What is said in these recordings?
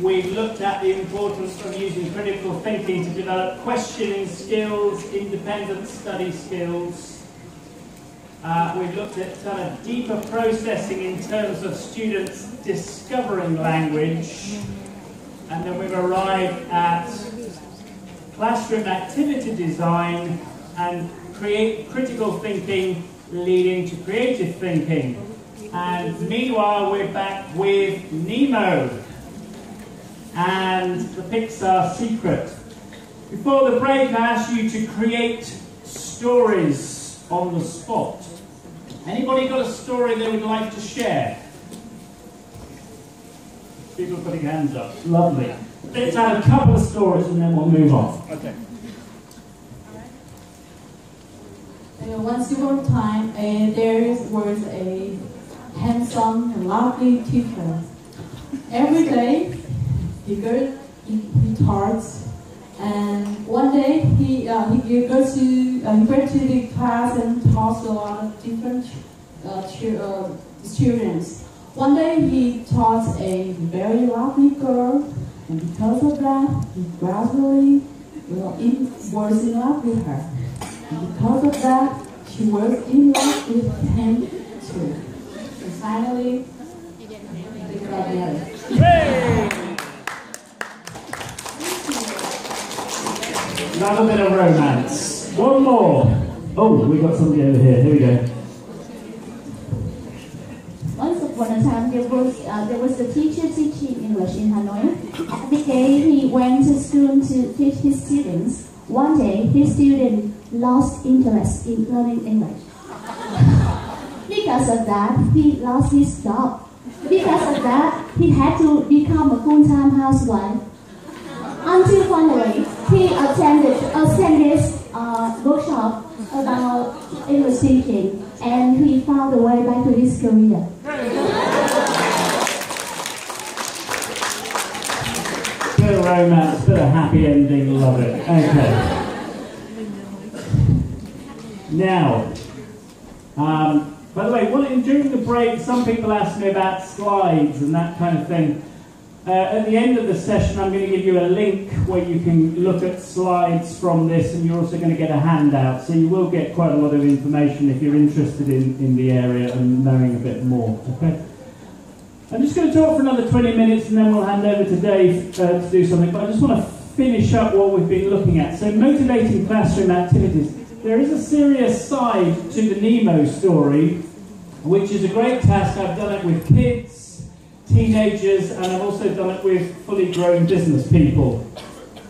we've looked at the importance of using critical thinking to develop questioning skills, independent study skills. We've looked at kind of deeper processing in terms of students discovering language. And then we've arrived at classroom activity design and critical thinking leading to creative thinking. And meanwhile, we're back with Nemo and the Pixar secret. Before the break, I asked you to create stories on the spot. Anybody got a story they would like to share? People putting hands up. Lovely. Let's have a couple of stories and then we'll move on. Okay. Once upon a time, there was a handsome and lovely teacher. Every day, he taught, and one day he went to the class and taught a lot of different students. One day he taught a very lovely girl, and because of that, he gradually was in love with her. And because of that, she was in love with him too. And finally, they got married. Another bit of romance. One more. Oh, we got somebody over here. Here we go. Once upon a time, there was a teacher teaching English in Hanoi. Every day he went to school to teach his students. One day, his student lost interest in learning English. Because of that, he lost his job. Because of that, he had to become a full-time housewife. Until finally, he attended a workshop about English teaching, and he found a way back to his career. Bit of romance, bit of happy ending, love it. Okay. Now, by the way, during the break, some people asked me about slides and that kind of thing. At the end of the session, I'm going to give you a link where you can look at slides from this, and you're also going to get a handout. So you will get quite a lot of information if you're interested in the area and knowing a bit more. Okay. I'm just going to talk for another 20 minutes and then we'll hand over to Dave to do something, but I just want to finish up what we've been looking at. So motivating classroom activities. There is a serious side to the Nemo story, which is a great task. I've done it with kids, teenagers, and I've also done it with fully grown business people,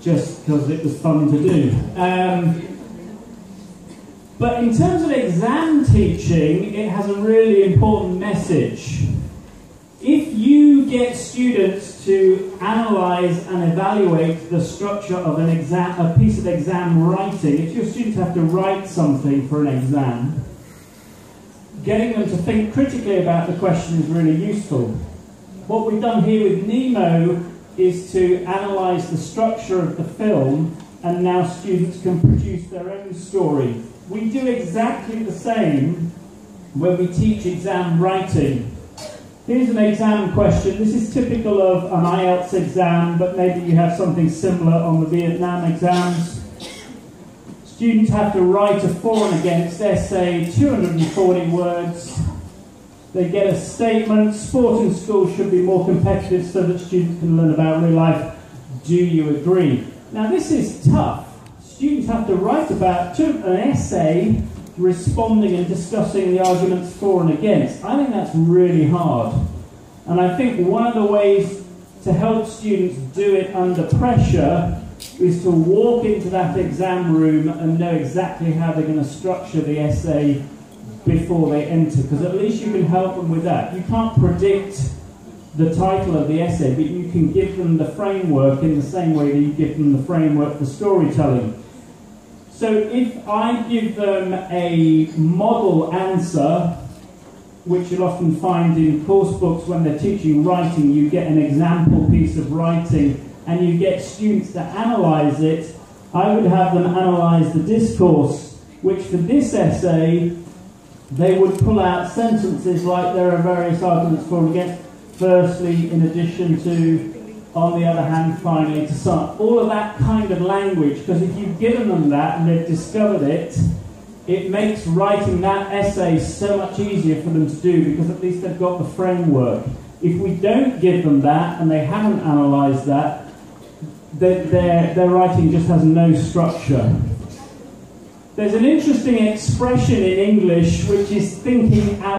just because it was fun to do. But in terms of exam teaching, it has a really important message. If you get students to analyse and evaluate the structure of an exam, a piece of exam writing, if your students have to write something for an exam, getting them to think critically about the question is really useful. What we've done here with Nemo is to analyse the structure of the film, and now students can produce their own story. We do exactly the same when we teach exam writing. Here's an exam question. This is typical of an IELTS exam, but maybe you have something similar on the Vietnam exams. Students have to write a for and against essay, 240 words. They get a statement. Sport in school should be more competitive so that students can learn about real life. Do you agree? Now this is tough. Students have to write about an essay responding and discussing the arguments for and against. I think that's really hard. And I think one of the ways to help students do it under pressure is to walk into that exam room and know exactly how they're going to structure the essay before they enter, because at least you can help them with that. You can't predict the title of the essay, but you can give them the framework in the same way that you give them the framework for storytelling. So if I give them a model answer, which you'll often find in course books when they're teaching writing, you get an example piece of writing and you get students to analyse it, I would have them analyse the discourse, which for this essay, they would pull out sentences like there are various arguments for and against. Firstly, in addition to, on the other hand, finally, to sum. All of that kind of language, because if you've given them that and they've discovered it, it makes writing that essay so much easier for them to do, because at least they've got the framework. If we don't give them that and they haven't analysed that, their writing just has no structure. There's an interesting expression in English which is thinking out